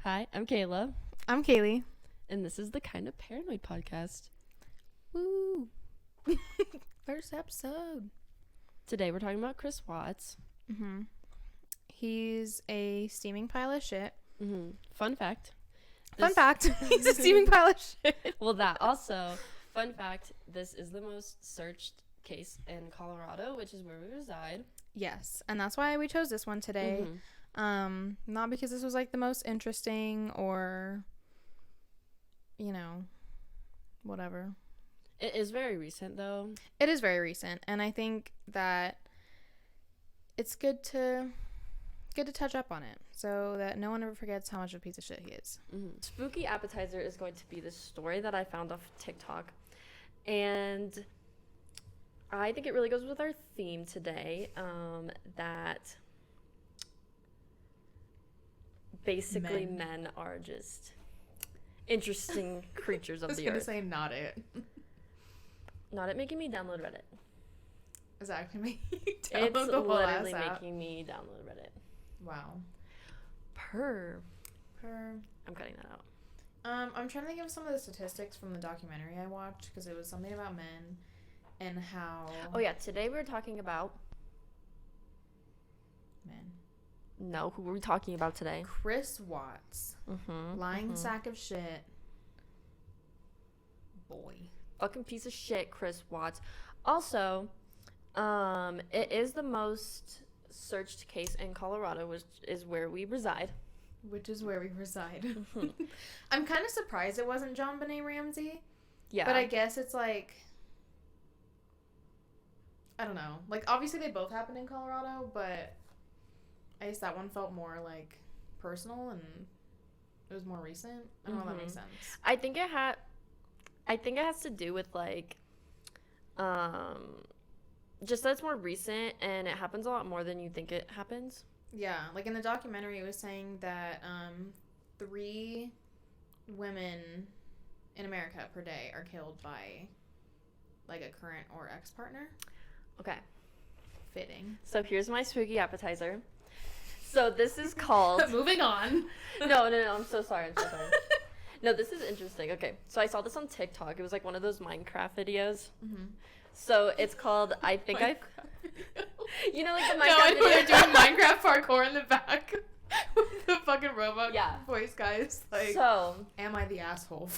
Hi, I'm Kayla, I'm Kaylee. and this is the Kind of Paranoid podcast. Woo! First episode. Today we're talking about Chris Watts. Mm-hmm. He's a steaming pile of shit. Mm-hmm. Fun fact. Fun fact. He's a steaming pile of shit. Well, that also. Fun fact, this is the most searched case in Colorado, which is where we reside. Yes, and that's why we chose this one today. Mm-hmm. Not because this was like the most interesting or, you know, whatever. It is very recent, though. It is very recent, and I think that it's good to touch up on it so that no one ever forgets how much of a piece of shit he is. Mm-hmm. Spooky appetizer is going to be the story that I found off TikTok, and I think it really goes with our theme today, that basically men are just interesting creatures of the earth. I was going to say not it. Not it making me download Reddit. Is that going to make you download It's the whole literally ass app? making me download Reddit. Wow. Per. I'm cutting that out. I'm trying to think of some of the statistics from the documentary I watched because it was something about men and how... Oh, yeah. Today we're talking about... Men. No, who were we talking about today? Chris Watts. Mm-hmm. Lying sack of shit. Boy. Fucking piece of shit, Chris Watts. Also, it is the most searched case in Colorado, which is where we reside. Which is where we reside. I'm kind of surprised it wasn't John Benet Ramsey. Yeah. But I guess it's like... I don't know. Like, obviously they both happened in Colorado, but I guess that one felt more, like, personal and it was more recent. I don't know if that makes sense. I think it has to do with, like, just that it's more recent and it happens a lot more than you think it happens. Yeah, like in the documentary, it was saying that 3 women in America per day are killed by, like, a current or ex-partner. Okay. Fitting. So here's my spooky appetizer. So this is called... Moving on. No, I'm so sorry. No, this is interesting. Okay, so I saw this on TikTok. It was like one of those Minecraft videos. Mm-hmm. So it's called, I think you know, like the Minecraft video? They're doing Minecraft parkour in the back with the fucking robot voice guys. Like, so, am I the asshole?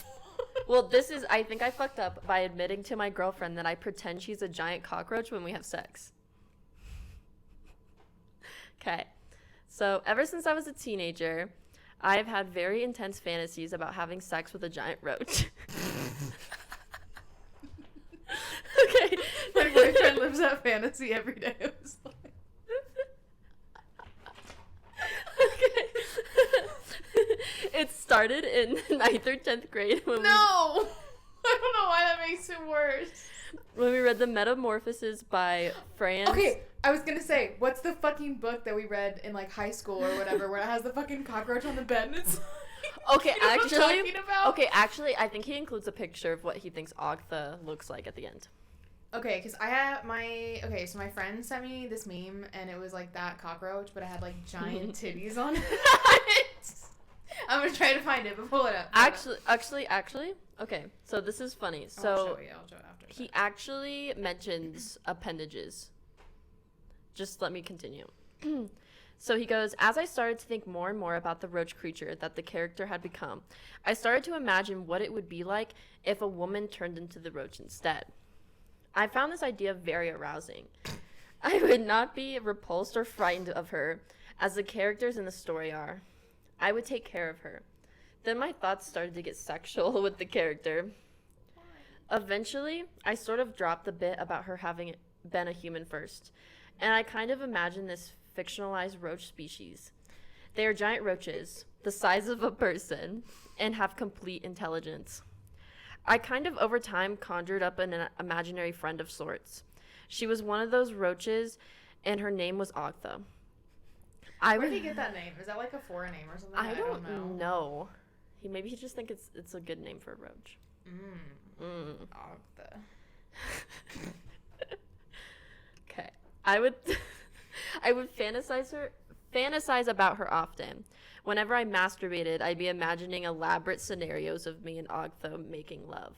Well, this is, I think I fucked up by admitting to my girlfriend that I pretend she's a giant cockroach when we have sex. Okay. So ever since I was a teenager, I've had very intense fantasies about having sex with a giant roach. Okay. My boyfriend lives that fantasy every day. I was like... Okay. It started in 9th or 10th grade when I don't know why that makes it worse. When we read The Metamorphoses by Franz. Okay, I was gonna say, what's the fucking book that we read in, like, high school or whatever, where it has the fucking cockroach on the bed and it's... Okay, you know actually... what I'm talking about? Okay, actually, I think he includes a picture of what he thinks Ogtha looks like at the end. Okay, because I have my... Okay, so my friend sent me this meme, and it was, like, that cockroach, but it had, like, giant titties on it. I'm gonna try to find it, but pull it up. Actually, okay, so this is funny. So I'll show it after. He actually mentions appendages. Just let me continue. So he goes, as I started to think more and more about the roach creature that the character had become, I started to imagine what it would be like if a woman turned into the roach instead. I found this idea very arousing. I would not be repulsed or frightened of her, as the characters in the story are. I would take care of her. Then my thoughts started to get sexual with the character. Eventually, I sort of dropped the bit about her having been a human first, and I kind of imagined this fictionalized roach species. They are giant roaches, the size of a person, and have complete intelligence. I kind of over time conjured up an imaginary friend of sorts. She was one of those roaches, and her name was Ogtha. Where did he get that name? Is that like a foreign name or something? I don't know. Maybe he just think it's a good name for a roach. Ogtha. Okay. I would fantasize fantasize about her often. Whenever I masturbated, I'd be imagining elaborate scenarios of me and Ogtha making love.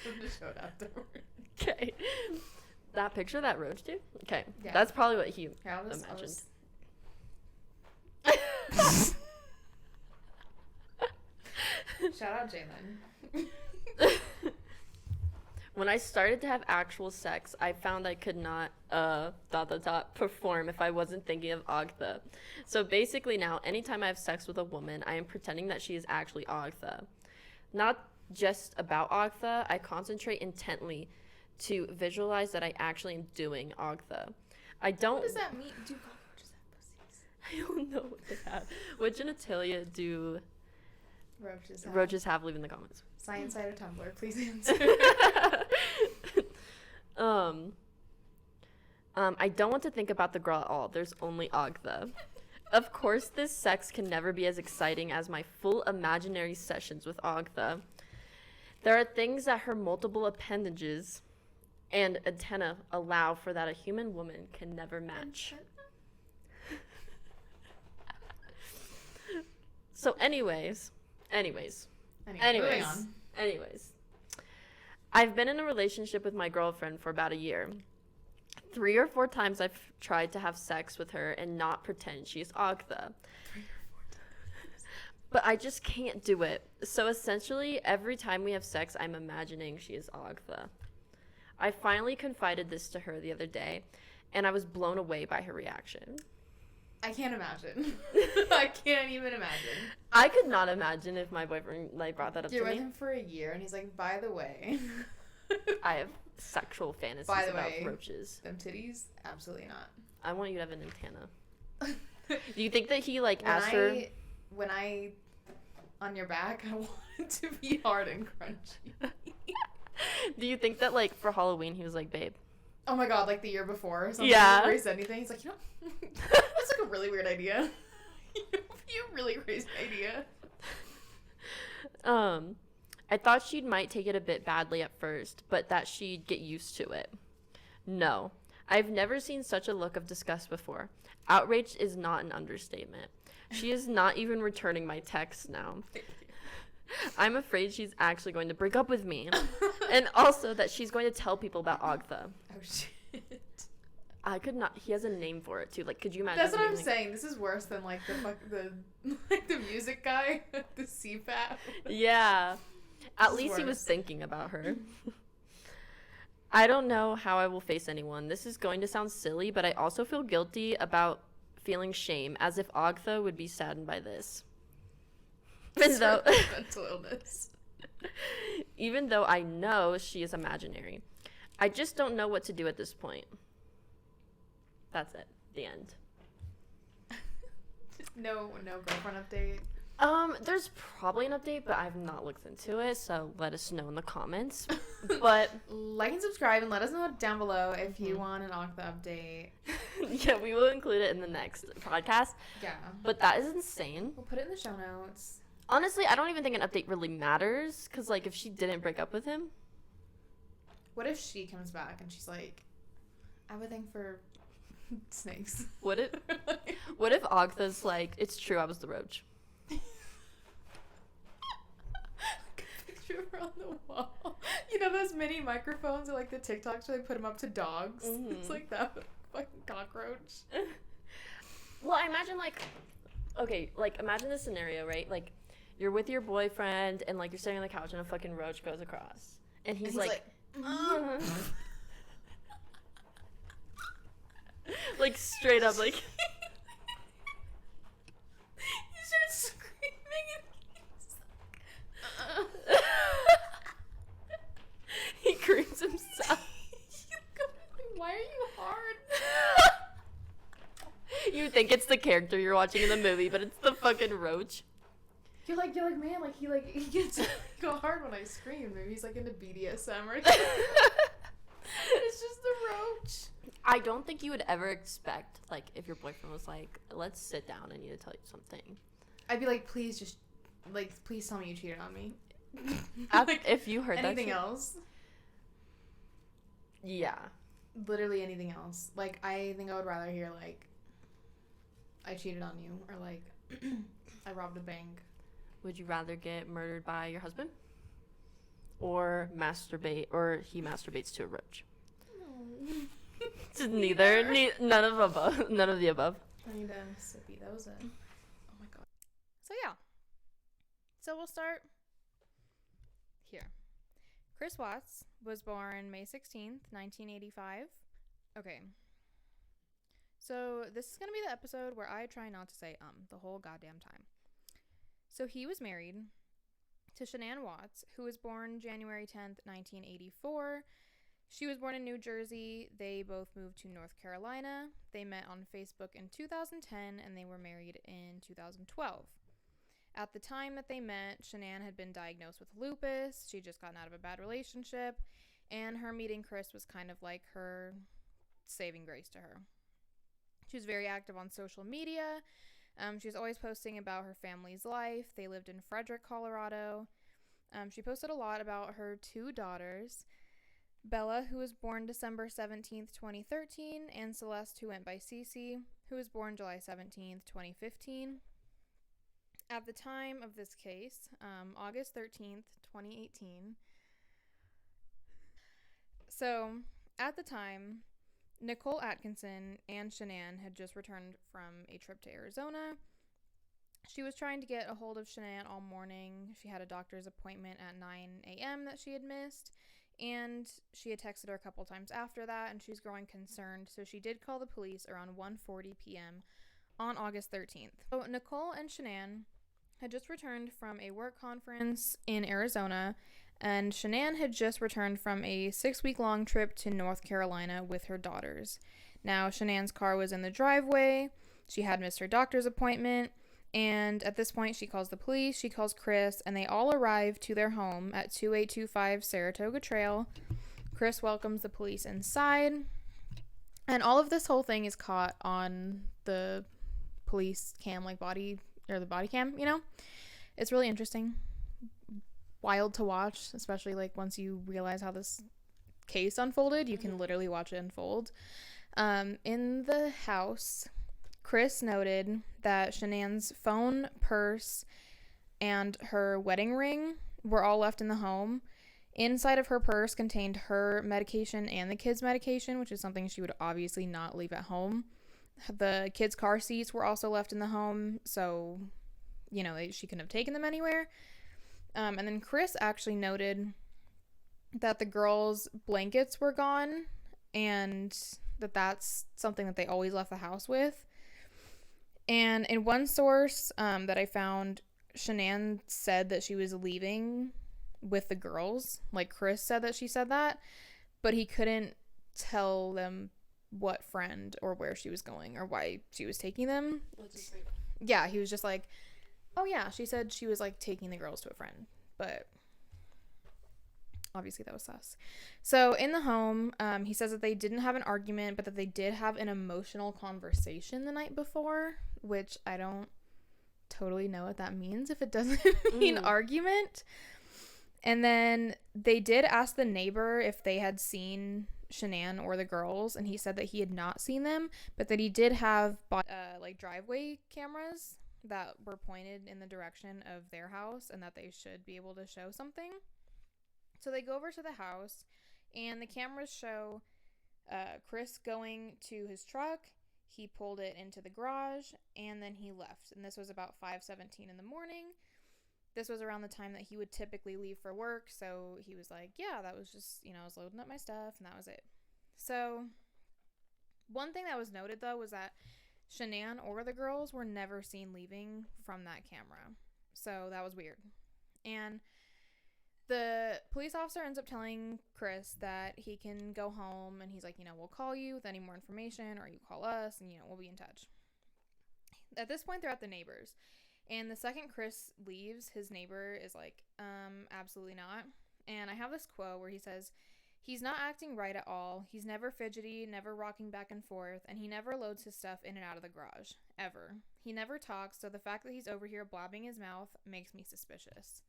I'm just show it afterward. Okay. That picture that roach dude? Okay. Yeah. That's probably what he Yeah, imagined. Shout out Jalen. When I started to have actual sex, I found I could not perform if I wasn't thinking of Ogtha. So basically now, anytime I have sex with a woman, I am pretending that she is actually Ogtha. Not just about Ogtha, I concentrate intently to visualize that I actually am doing Ogtha. I don't... What does that mean? Do roaches have pussies? I don't know what they have. What genitalia do Roaches have. roaches have? Leave in the comments. Science side or Tumblr, please answer. I don't want to think about the girl at all. There's only Ogtha. Of course, this sex can never be as exciting as my full imaginary sessions with Ogtha. There are things that her multiple appendages and antenna allow for that a human woman can never match. So anyways. Moving on. I've been in a relationship with my girlfriend for about a year. 3 or 4 times I've tried to have sex with her and not pretend she's Ogtha. But I just can't do it. So essentially, every time we have sex, I'm imagining she is Ogtha. I finally confided this to her the other day, and I was blown away by her reaction. I can't imagine. I can't even imagine. I could not imagine if my boyfriend brought that up You're to with me. him for a year, and he's like, by the way. I have sexual fantasies By the about way, roaches. Them titties? Absolutely not. I want you to have an antenna. Do you think that he asked her? When I on your back, I want it to be hard and crunchy. Do you think that for Halloween he was like, babe? Oh my god, the year before or something. Yeah. Where he said anything, he's like, that's a really weird idea. You really crazy idea. I thought she might take it a bit badly at first, but that she'd get used to it. No. I've never seen such a look of disgust before. Outraged is not an understatement. She is not even returning my texts now. I'm afraid she's actually going to break up with me. And also that she's going to tell people about Ogtha. Oh, shit. I could not. He has a name for it, too. Could you imagine? That's what I'm saying. This is worse than, the music guy with the CPAP. Yeah. At This is least he was worse. thinking about her. I don't know how I will face anyone. This is going to sound silly, but I also feel guilty about feeling shame, as if Ogtha would be saddened by this. Mental illness. Even though I know she is imaginary. I just don't know what to do at this point. That's it. The end. No girlfriend update. There's probably an update, but I've not looked into it, so let us know in the comments. But Like and subscribe and let us know down below if you want an Octa update. yeah, we will include it in the next podcast. Yeah. But that is insane. We'll put it in the show notes. Honestly, I don't even think an update really matters, because, if she didn't break up with him. What if she comes back and she's like, I have a thing for snakes. What if Ogtha's like, it's true, I was the roach. Picture of her on the wall. You know those mini microphones or the TikToks where they put them up to dogs? Mhm. It's like that with a fucking cockroach. Well, I imagine, imagine this scenario, right? You're with your boyfriend, and, you're sitting on the couch, and a fucking roach goes across. And he's like straight up, He starts screaming and he creams himself. why are you hard? You think it's the character you're watching in the movie, but it's the fucking roach. You're like, man, he gets go hard when I scream. Maybe he's into BDSM or something. It's just the roach. I don't think you would ever expect, if your boyfriend was like, let's sit down, I need to tell you something. I'd be like, please just, please tell me you cheated on me. If you heard that anything shit. else? Yeah. literally anything else. Like, I think I would rather hear, like, I cheated on you, or, like, I robbed a bank. Would you rather get murdered by your husband? Or he masturbates to a roach? No. Neither. None of above. None of the above. I need a sippy. That was oh my god. So, yeah. So, we'll start here. Chris Watts was born May 16th, 1985. Okay. So, this is going to be the episode where I try not to say the whole goddamn time. So, he was married to Shanann Watts, who was born January 10th, 1984. She was born in New Jersey. They both moved to North Carolina. They met on Facebook in 2010, and they were married in 2012. At the time that they met, Shanann had been diagnosed with lupus. She'd just gotten out of a bad relationship, and her meeting Chris was kind of like her saving grace to her. She was very active on social media. She was always posting about her family's life. They lived in Frederick, Colorado. She posted a lot about her 2 daughters, Bella, who was born December 17th, 2013, and Celeste, who went by Cece, who was born July 17th, 2015. At the time of this case, August 13th, 2018. So, at the time, Nicole Atkinson and Shanann had just returned from a trip to Arizona. She was trying to get a hold of Shanann all morning. She had a doctor's appointment at 9 a.m. that she had missed, and she had texted her a couple times after that, and she was growing concerned, so she did call the police around 1:40 p.m. on August 13th. So Nicole and Shanann had just returned from a work conference in Arizona, and Shanann had just returned from a 6-week-long trip to North Carolina with her daughters. Now, Shanann's car was in the driveway. She had missed her doctor's appointment, and at this point, she calls the police, she calls Chris, and they all arrive to their home at 2825 Saratoga Trail. Chris welcomes the police inside, and all of this whole thing is caught on the police cam, like the body cam, you know? It's really interesting. Wild to watch, especially like once you realize how this case unfolded. You can literally watch it unfold. In the house, Chris noted that Shanann's phone, purse, and her wedding ring were all left in the home. Inside of her purse contained her medication and the kids' medication, which is something she would obviously not leave at home. The kids' car seats were also left in the home, so, you know, she couldn't have taken them anywhere. And then Chris actually noted that the girls' blankets were gone, and that's something that they always left the house with. And in one source that I found, Shanann said that she was leaving with the girls. Like, Chris said that she said that, but he couldn't tell them what friend or where she was going or why she was taking them. Yeah, he was just like, oh yeah, she said she was like taking the girls to a friend, but obviously that was sus. So in the home, he says that they didn't have an argument, but that they did have an emotional conversation the night before, which I don't totally know what that means if it doesn't mean argument. And then they did ask the neighbor if they had seen Shanann or the girls, and he said that he had not seen them, but that he did have like driveway cameras that were pointed in the direction of their house and that they should be able to show something. So they go over to the house, and the cameras show Chris going to his truck. He pulled it into the garage, and then he left. And this was about 5:17 in the morning. This was around the time that he would typically leave for work, so he was like, yeah, that was just, I was loading up my stuff, and that was it. So one thing that was noted, though, was that Shanann or the girls were never seen leaving from that camera. So that was weird. And the police officer ends up telling Chris that he can go home, and he's like, we'll call you with any more information, or you call us, and, we'll be in touch. At this point, they're at the neighbors. And the second Chris leaves, his neighbor is like, absolutely not. And I have this quote where he says, he's not acting right at all. He's never fidgety, never rocking back and forth, and he never loads his stuff in and out of the garage. Ever. He never talks, so the fact that he's over here blabbing his mouth makes me suspicious.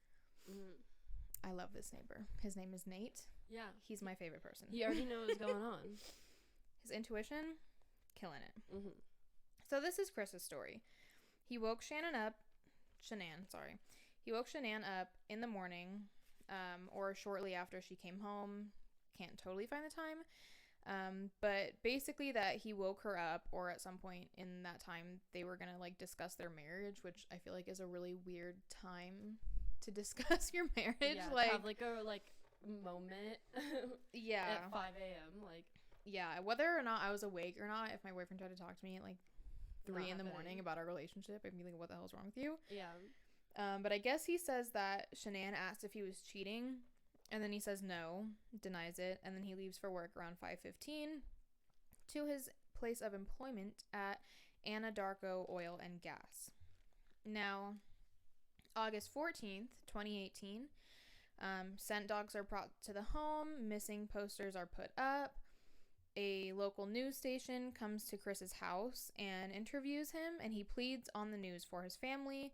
I love this neighbor. His name is Nate. Yeah. He's my favorite person. He already knows what's going on. His intuition, killing it. Mm-hmm. So this is Chris's story. He woke Shanann up in the morning, or shortly after she came home. Can't totally find the time. But basically that he woke her up, or at some point in that time they were gonna like discuss their marriage, which I feel like is a really weird time to discuss your marriage. Yeah, like have like a moment. Yeah. At 5 a.m. Like. Yeah, whether or not I was awake or not, if my boyfriend tried to talk to me at like 3 in the morning about our relationship, I'd be like, what the hell's wrong with you? Yeah. But I guess he says that Shanann asked if he was cheating, and then he says no, denies it, and then he leaves for work around 5:15 to his place of employment at Anadarko Oil and Gas. Now, August 14th, 2018, scent dogs are brought to the home, missing posters are put up. A local news station comes to Chris's house and interviews him, and he pleads on the news for his family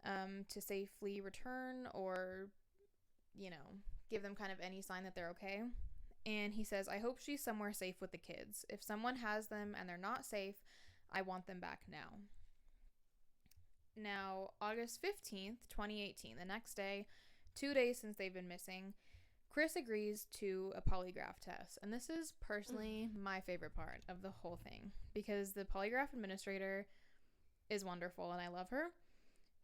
to safely return, or, you know, give them kind of any sign that they're okay. And he says, I hope she's somewhere safe with the kids. If someone has them and they're not safe, I want them back now. Now, August 15th, 2018, the next day, 2 days since they've been missing, Chris agrees to a polygraph test. And this is personally my favorite part of the whole thing, because the polygraph administrator is wonderful and I love her.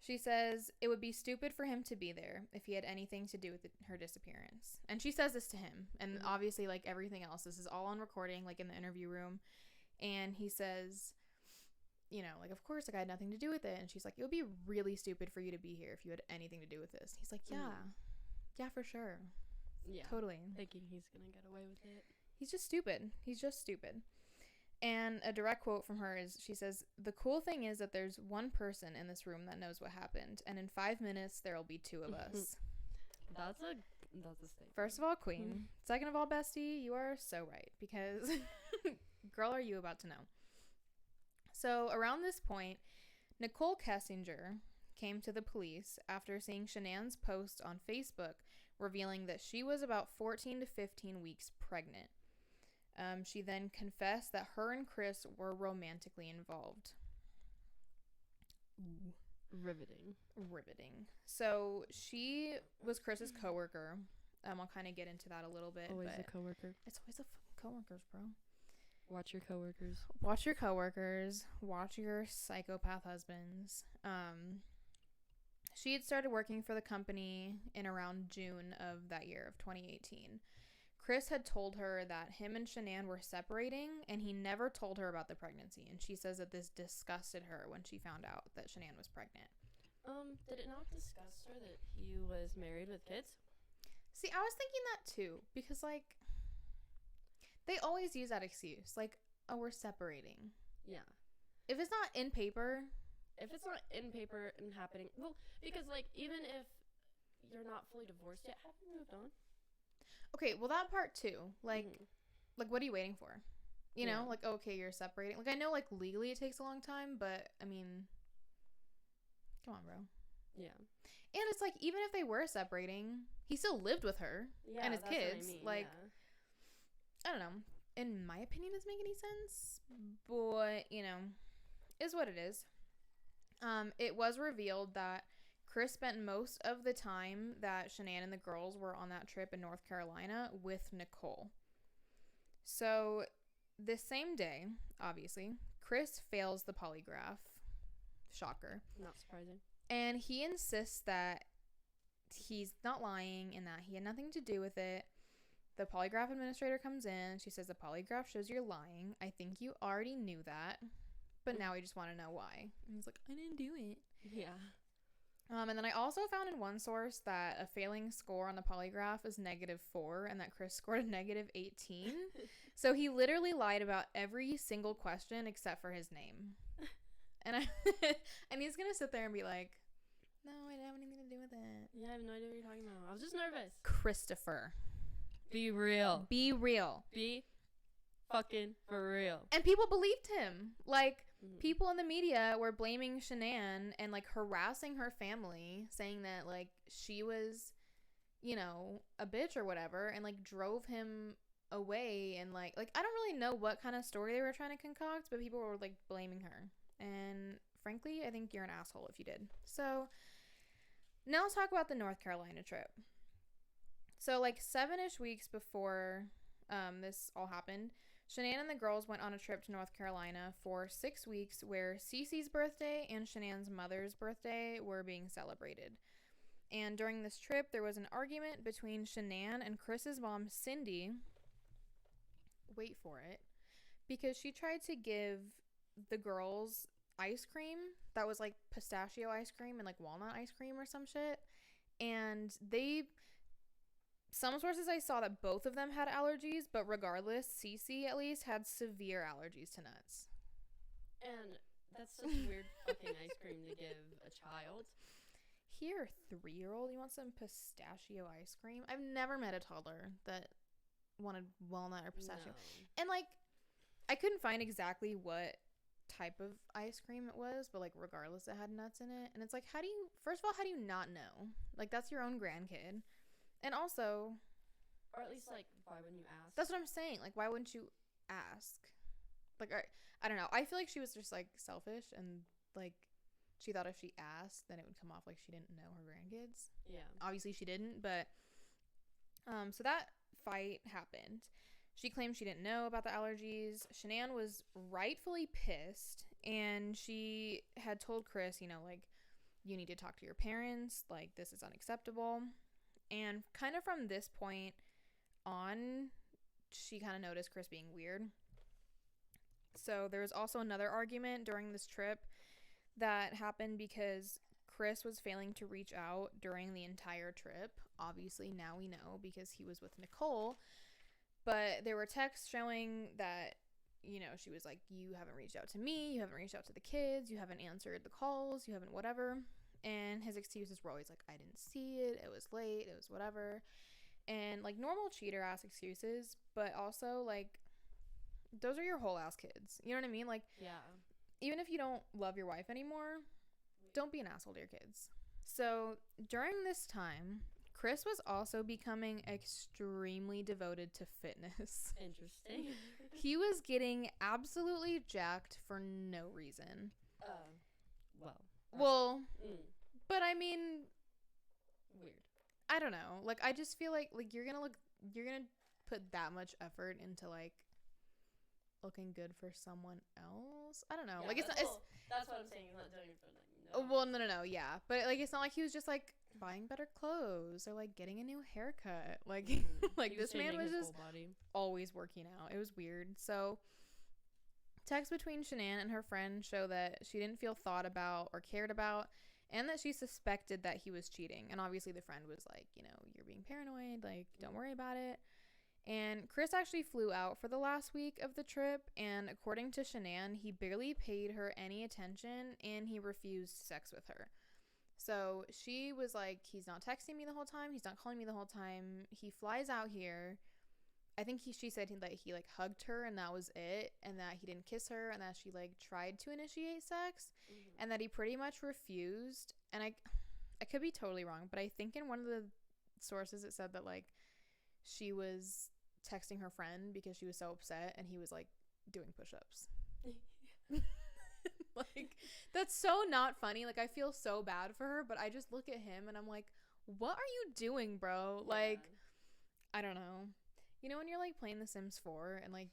She says it would be stupid for him to be there if he had anything to do with her disappearance. And she says this to him. And obviously, like everything else, this is all on recording, like in the interview room. And he says, you know, like, of course, like I had nothing to do with it. And she's like, it would be really stupid for you to be here if you had anything to do with this. He's like, yeah, for sure. Yeah. Totally. Thinking he's going to get away with it. He's just stupid. And a direct quote from her is, she says, the cool thing is that there's one person in this room that knows what happened. And in 5 minutes, there'll be two of us. That's a statement. First of all, queen. Second of all, bestie, you are so right. Because, girl, are you about to know. So around this point, Nicole Kessinger came to the police after seeing Shanann's post on Facebook revealing that she was about 14 to 15 weeks pregnant. She then confessed that her and Chris were romantically involved. Ooh. Riveting. So she was Chris's coworker. I'll kind of get into that a little bit. Always a coworker. It's always the fucking coworkers, bro. Watch your coworkers. Watch your coworkers. Watch your psychopath husbands. She had started working for the company in around June of that year of 2018. Chris had told her that him and Shanann were separating, and he never told her about the pregnancy. And she says that this disgusted her when she found out that Shanann was pregnant. Did it not disgust her that he was married with kids? See, I was thinking that too, because, like, they always use that excuse. Like, oh, we're separating. Yeah. If it's not in paper. If it's not in paper and happening. Well, because, like, even if you're not fully divorced yet, have you moved on? Okay, well, that part too. Like, what are you waiting for? You know, like, okay, you're separating. Like, I know, like, legally it takes a long time, but, I mean, come on, bro. Yeah. And it's like, even if they were separating, he still lived with her and his kids. What I mean. Like, I don't know. In my opinion, doesn't make any sense. But, you know, is what it is. It was revealed that Chris spent most of the time that Shanann and the girls were on that trip in North Carolina with Nicole. So, this same day, obviously, Chris fails the polygraph. Shocker. Not surprising. And he insists that he's not lying and that he had nothing to do with it. The polygraph administrator comes in. She says, the polygraph shows you're lying. I think you already knew that. But now we just want to know why. And he's like, I didn't do it. Yeah. And then I also found in one source that a failing score on the polygraph is -4 and that Chris scored a -18. So he literally lied about every single question except for his name. And and he's going to sit there and be like, no, I didn't have anything to do with it. Yeah, I have no idea what you're talking about. I was just nervous. Christopher. Be real. Be real. Be fucking for real. And people believed him. Like, people in the media were blaming Shanann and, like, harassing her family, saying that, like, she was, you know, a bitch or whatever, and, like, drove him away and like I don't really know what kind of story they were trying to concoct, but people were like blaming her. And frankly, I think you're an asshole if you did. So now let's talk about the North Carolina trip. So like 7-ish weeks before this all happened, Shanann and the girls went on a trip to North Carolina for 6 weeks where Cece's birthday and Shanann's mother's birthday were being celebrated. And during this trip, there was an argument between Shanann and Chris's mom, Cindy. Wait for it. Because she tried to give the girls ice cream that was like pistachio ice cream and like walnut ice cream or some shit. And some sources I saw that both of them had allergies, but regardless, Cece at least had severe allergies to nuts. And that's such a weird fucking ice cream to give a child. Here, 3-year-old, you want some pistachio ice cream? I've never met a toddler that wanted walnut or pistachio. No. And like, I couldn't find exactly what type of ice cream it was, but like regardless, it had nuts in it. And it's like, first of all, how do you not know? Like, that's your own grandkid. And also, or at least like, why wouldn't you ask? That's what I'm saying. Like, why wouldn't you ask? Like, I don't know. I feel like she was just like selfish and like she thought if she asked, then it would come off like she didn't know her grandkids. Yeah. Obviously she didn't, but so that fight happened. She claimed she didn't know about the allergies. Shanann was rightfully pissed, and she had told Chris, you know, like, you need to talk to your parents. Like, this is unacceptable. And kind of from this point on, she kind of noticed Chris being weird. So there was also another argument during this trip that happened because Chris was failing to reach out during the entire trip. Obviously, now we know because he was with Nicole. But there were texts showing that, you know, she was like, you haven't reached out to me, you haven't reached out to the kids, you haven't answered the calls, you haven't whatever. And his excuses were always like, I didn't see it, it was late, it was whatever. And like normal cheater ass excuses, but also like, those are your whole ass kids. You know what I mean? Like, yeah. Even if you don't love your wife anymore, don't be an asshole to your kids. So during this time, Chris was also becoming extremely devoted to fitness. Interesting. He was getting absolutely jacked for no reason. But I mean, weird. I don't know. Like, I just feel like you're gonna put that much effort into like looking good for someone else. I don't know. Yeah, like, that's what I'm saying. He's not doing it for like, no. Well, no, yeah. But like, it's not like he was just like buying better clothes or like getting a new haircut. Like, like this man was just always working out. It was weird. So texts between Shanann and her friend show that she didn't feel thought about or cared about, and that she suspected that he was cheating. And obviously the friend was like, you know, you're being paranoid, like, don't worry about it. And Chris actually flew out for the last week of the trip, and according to Shanann, he barely paid her any attention and he refused sex with her. So she was like, he's not texting me the whole time, he's not calling me the whole time, he flies out here. I think she said he like hugged her and that was it, and that he didn't kiss her, and that she like tried to initiate sex, and that he pretty much refused. And I could be totally wrong, but I think in one of the sources it said that like she was texting her friend because she was so upset, and he was like doing push-ups. Like, that's so not funny. Like, I feel so bad for her, but I just look at him and I'm like, what are you doing, bro? Yeah. Like, I don't know. You know when you're like playing The Sims 4 and like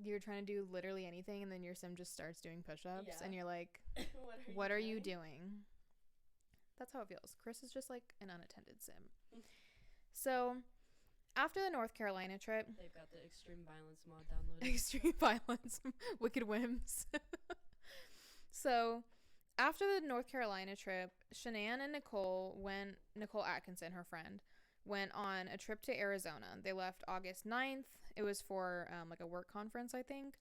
you're trying to do literally anything, and then your sim just starts doing push-ups, and you're like, what are you doing? That's how it feels. Chris is just like an unattended sim. So after the North Carolina trip, they've got the extreme violence mod downloaded. Extreme violence, wicked whims. So after the North Carolina trip, Shanann and Nicole Atkinson, her friend, went on a trip to Arizona. They left August 9th. It was for like a work conference, I think.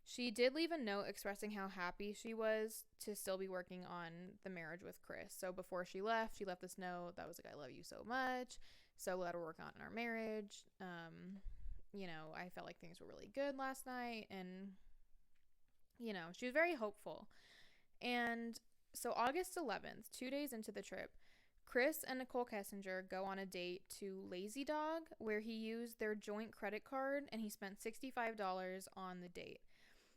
She did leave a note expressing how happy she was to still be working on the marriage with Chris. So before she left this note that was like, I love you so much, so glad we're working on our marriage. You know, I felt like things were really good last night, and you know, she was very hopeful. And so August 11th, 2 days into the trip, Chris and Nicole Kessinger go on a date to Lazy Dog, where he used their joint credit card and he spent $65 on the date.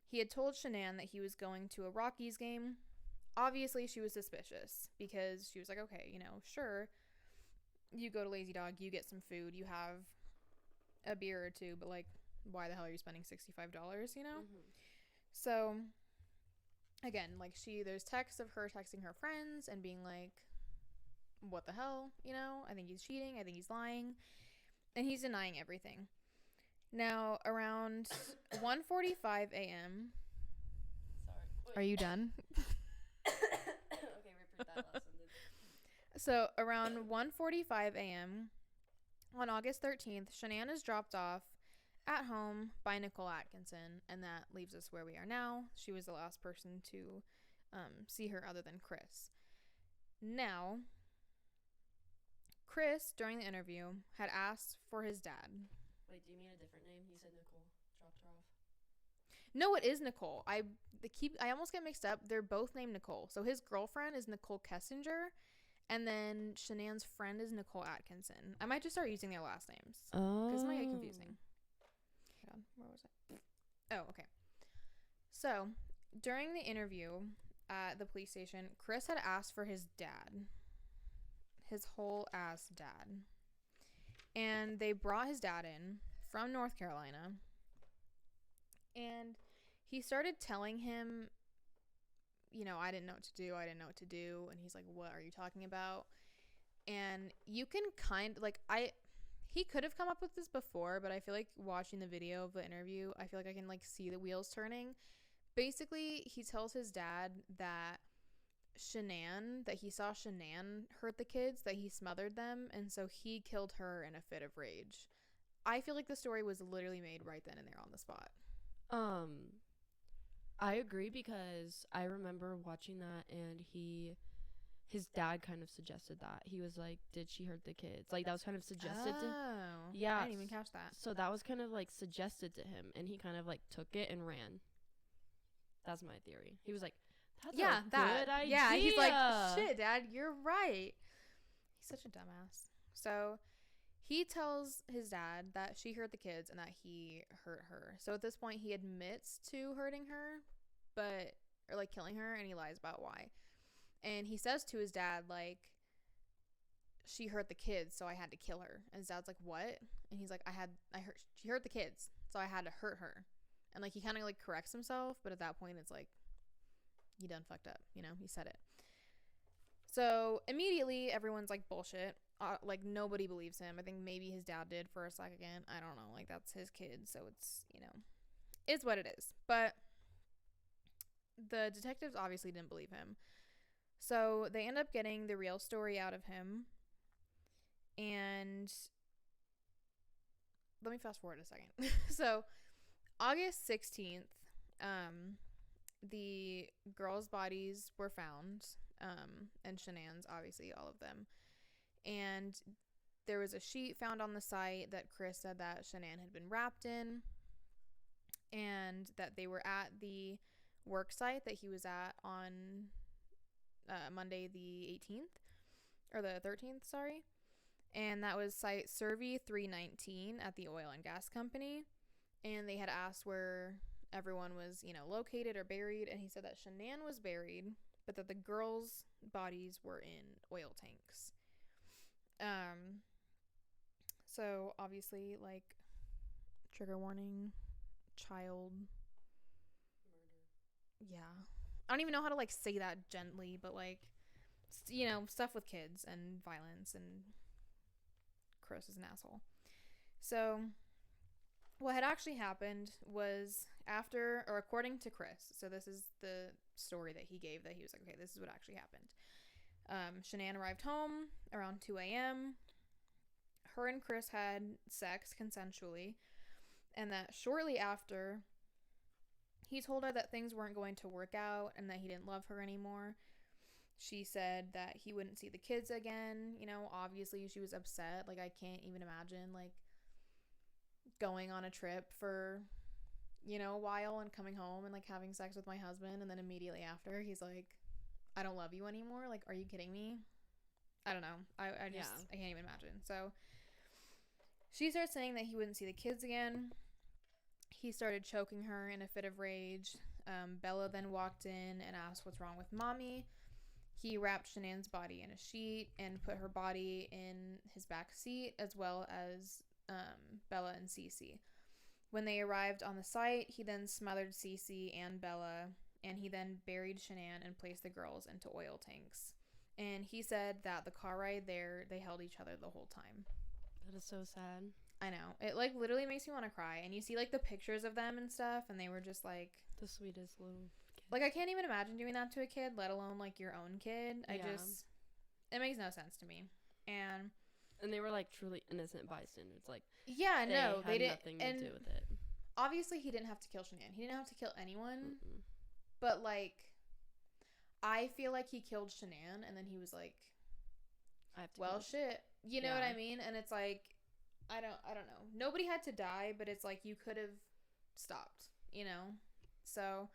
He had told Shanann that he was going to a Rockies game. Obviously, she was suspicious because she was like, okay, you know, sure, you go to Lazy Dog, you get some food, you have a beer or two, but like, why the hell are you spending $65, you know? Mm-hmm. So, again, like, there's texts of her texting her friends and being like, what the hell, you know? I think he's cheating, I think he's lying, and he's denying everything. Now, around 1:45 a.m. Sorry. Are you done? Okay, repeat that last sentence. So, around 1:45 a.m. on August 13th, Shanann is dropped off at home by Nicole Atkinson, and that leaves us where we are now. She was the last person to see her other than Chris. Now, Chris, during the interview, had asked for his dad. Wait, do you mean a different name? You said Nicole dropped her off. No, it is Nicole. I almost get mixed up. They're both named Nicole. So his girlfriend is Nicole Kessinger, and then Shanann's friend is Nicole Atkinson. I might just start using their last names because it might get confusing. Hold on, where was I? Oh, okay. So during the interview at the police station, Chris had asked for his dad, his whole ass dad, and they brought his dad in from North Carolina. And he started telling him, you know, I didn't know what to do. And he's like, what are you talking about? And you can he could have come up with this before, but I feel like watching the video of the interview, I feel like I can like see the wheels turning. Basically, he tells his dad that he saw Shanann hurt the kids, that he smothered them, and so he killed her in a fit of rage. I feel like the story was literally made right then and there on the spot. I agree because I remember watching that and his dad kind of suggested that. He was like, did she hurt the kids? Like, that was kind of suggested to him. Yeah. I didn't even catch that. So that was kind of like suggested to him and he kind of like took it and ran. That's my theory. He was like, that's a good idea. Yeah, he's like, shit, Dad, you're right. He's such a dumbass. So he tells his dad that she hurt the kids and that he hurt her. So at this point, he admits to hurting her, or like killing her, and he lies about why. And he says to his dad, like, she hurt the kids, so I had to kill her. And his dad's like, what? And he's like, she hurt the kids, so I had to hurt her. And like, he kind of like corrects himself, but at that point, it's like, you done fucked up, you know? He said it. So immediately, everyone's like, bullshit. Like, nobody believes him. I think maybe his dad did for a second. I don't know. Like, that's his kid, so it's, you know, it's what it is. But the detectives obviously didn't believe him. So they end up getting the real story out of him. And let me fast forward a second. So August 16th, the girls' bodies were found, and Shanann's, obviously, all of them. And there was a sheet found on the site that Chris said that Shanann had been wrapped in, and that they were at the work site that he was at on Monday the 18th, or the 13th, sorry. And that was site Survey 319 at the oil and gas company. And they had asked where everyone was, you know, located or buried, and he said that Shanann was buried, but that the girls' bodies were in oil tanks. So obviously, like, trigger warning, child murder. Yeah. I don't even know how to like say that gently, but like, you know, stuff with kids and violence, and Chris is an asshole. So what had actually happened was according to Chris, so this is the story that he gave, that he was like, okay, this is what actually happened. Shanann arrived home around 2 a.m. Her and Chris had sex consensually, and that shortly after, he told her that things weren't going to work out and that he didn't love her anymore. She said that he wouldn't see the kids again. You know, obviously she was upset. Like, I can't even imagine, like, going on a trip for, you know, a while and coming home and, like, having sex with my husband, and then immediately after, he's like, I don't love you anymore. Like, are you kidding me? I don't know. I just, I can't even imagine. So she starts saying that he wouldn't see the kids again. He started choking her in a fit of rage. Bella then walked in and asked what's wrong with mommy. He wrapped Shanann's body in a sheet and put her body in his back seat, as well as Bella and Cece. When they arrived on the site, he then smothered Cece and Bella, and he then buried Shanann and placed the girls into oil tanks. And he said that the car ride there, they held each other the whole time. That is so sad. I know. It, like, literally makes me want to cry. And you see, like, the pictures of them and stuff, and they were just, like... The sweetest little kids. Like, I can't even imagine doing that to a kid, let alone, like, your own kid. It makes no sense to me. And they were, like, truly innocent bystanders. Like, yeah, no, they didn't. Nothing to do with it. Obviously, he didn't have to kill Shanann. He didn't have to kill anyone. But, like, I feel like he killed Shanann, and then he was like, well, shit. You know what I mean? And it's like, I don't know. Nobody had to die, but it's like you could have stopped, you know? So,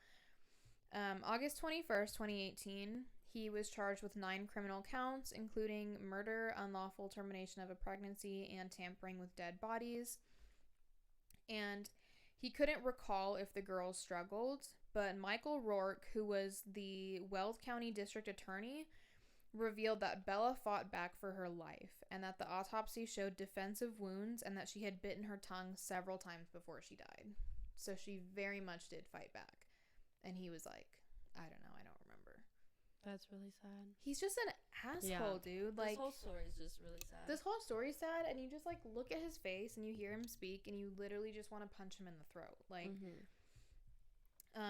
August 21st, 2018, he was charged with 9 criminal counts, including murder, unlawful termination of a pregnancy, and tampering with dead bodies. And he couldn't recall if the girls struggled, but Michael Rourke, who was the Weld County District Attorney, revealed that Bella fought back for her life and that the autopsy showed defensive wounds and that she had bitten her tongue several times before she died. So she very much did fight back. And he was like, I don't know, I don't remember. That's really sad. He's just an asshole, dude. Like, this whole story is just really sad. This whole story's sad, and you just, like, look at his face and you hear him speak and you literally just want to punch him in the throat. Like,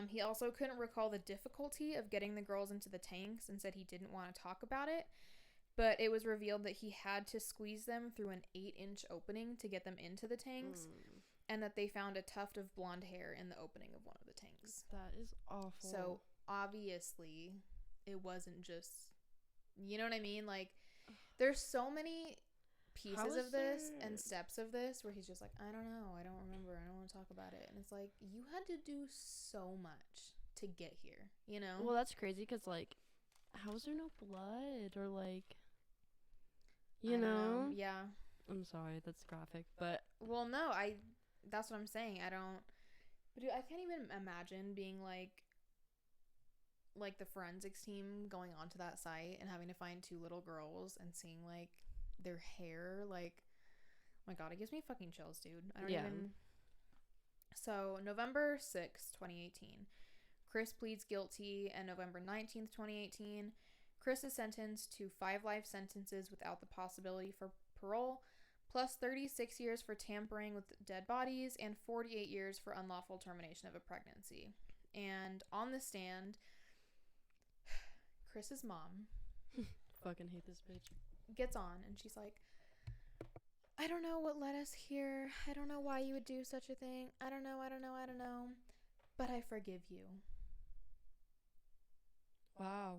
he also couldn't recall the difficulty of getting the girls into the tanks and said he didn't want to talk about it. But it was revealed that he had to squeeze them through an 8-inch opening to get them into the tanks. And that they found a tuft of blonde hair in the opening of one of the tanks. That is awful. So, obviously, it wasn't just... You know what I mean? Like, there's so many pieces of this and steps of this where he's just like, I don't know, I don't remember, I don't want to talk about it. And it's like, you had to do so much to get here, you know? Well, that's crazy because, like, how is there no blood or, like, you know? Yeah. I'm sorry, that's graphic, but... Well, no, that's what I'm saying. I don't... But, dude, I can't even imagine being, like, the forensics team going onto that site and having to find 2 little girls and seeing, like, their hair. Like, oh my God, it gives me fucking chills, dude. I don't even... So, November 6th, 2018, Chris pleads guilty, and November 19th, 2018, Chris is sentenced to 5 life sentences without the possibility for parole, plus 36 years for tampering with dead bodies and 48 years for unlawful termination of a pregnancy. And on the stand, Chris's mom fucking hate this bitch, gets on and she's like, I don't know what led us here. I don't know why you would do such a thing. I don't know. But I forgive you. Wow.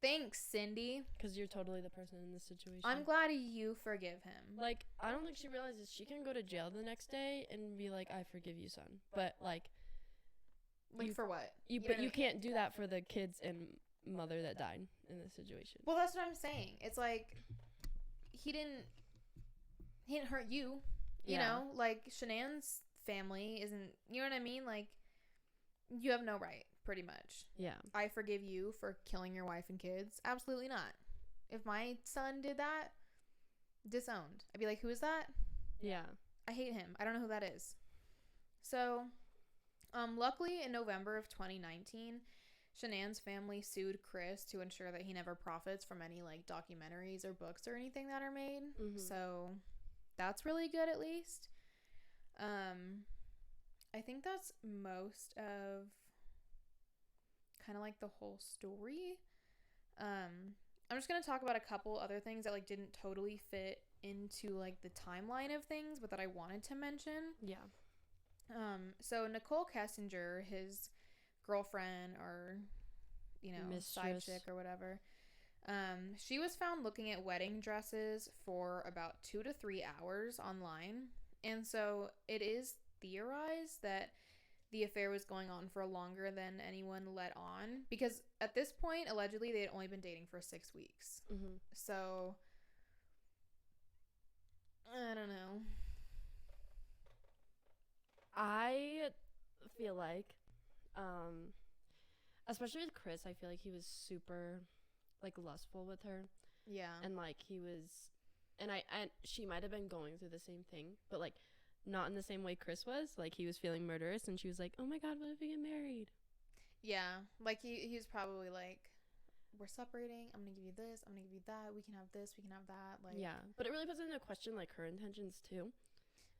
Thanks, Cindy. Because you're totally the person in this situation. I'm glad you forgive him. Like, I don't think she realizes she can go to jail the next day and be like, I forgive you, son. But, like... for what? But you can't do that for the kids and mother that died in this situation. Well, that's what I'm saying. It's like, he didn't hurt you. You know? Like, Shanann's family isn't... You know what I mean? Like, you have no right. Pretty much. Yeah. I forgive you for killing your wife and kids. Absolutely not. If my son did that, disowned. I'd be like, who is that? Yeah. I hate him. I don't know who that is. So, luckily in November of 2019, Shanann's family sued Chris to ensure that he never profits from any, like, documentaries or books or anything that are made. So, that's really good at least. I think that's most of kind of like the whole story. I'm just gonna talk about a couple other things that, like, didn't totally fit into, like, the timeline of things, but that I wanted to mention. Yeah. So Nicole Kessinger, his girlfriend or, you know, Mistress. side chick or whatever, she was found looking at wedding dresses for about 2 to 3 hours online. And so it is theorized that the affair was going on for longer than anyone let on. Because at this point, allegedly, they had only been dating for 6 weeks. Mm-hmm. So, I don't know. I feel like, especially with Chris, I feel like he was super, like, lustful with her. Yeah. And, like, he was, and she might have been going through the same thing, but, like, not in the same way Chris was. Like, he was feeling murderous, and she was like, oh my god, what if we get married? Yeah. Like, he was probably like, we're separating, I'm gonna give you this, I'm gonna give you that, we can have this, we can have that. Like, yeah. But it really puts into question, like, her intentions, too.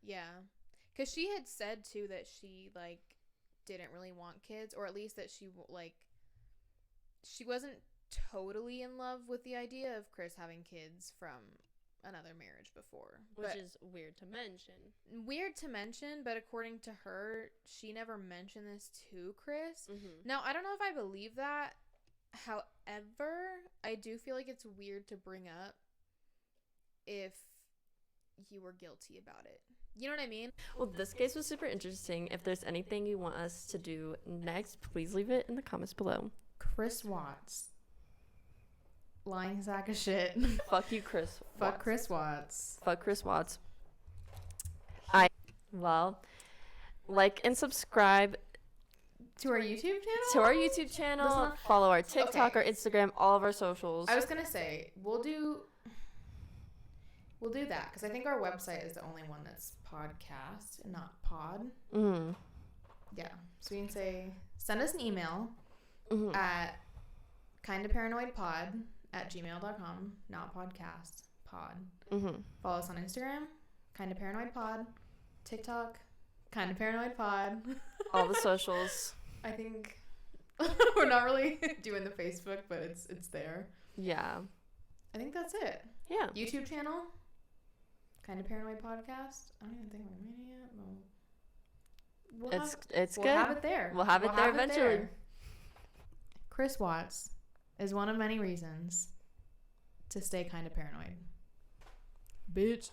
Yeah. Because she had said, too, that she, like, didn't really want kids, or at least that she, like, she wasn't totally in love with the idea of Chris having kids from another marriage before. Which is weird to mention. Weird to mention, but according to her, she never mentioned this to Chris. Mm-hmm. Now, I don't know if I believe that. However, I do feel like it's weird to bring up if you were guilty about it. You know what I mean? Well, this case was super interesting. If there's anything you want us to do next, please leave it in the comments below. Chris Watts. Lying sack of shit. Fuck you, Chris. Fuck Watts. Chris Watts. Fuck Chris Watts. Well, like and subscribe To our YouTube channel? to our YouTube channel. Follow our TikTok, Okay. our Instagram, all of our socials. I was going to say, we'll do that, because I think our website is the only one that's podcast and not pod. Mm-hmm. Yeah. So we can say, send us an email Mm-hmm. at kindaparanoidpod@gmail.com, not podcast, pod. Mm-hmm. Follow us on Instagram, kindaparanoidpod, TikTok, kindaparanoidpod. All the socials. I think we're not really doing the Facebook, but it's there. Yeah. I think that's it. Yeah. YouTube channel, Kinda Paranoid Podcast. I don't even think we're made it yet. We'll It's we'll good. have it there. We'll have it there eventually. Chris Watts is one of many reasons to stay kinda paranoid. Bitch.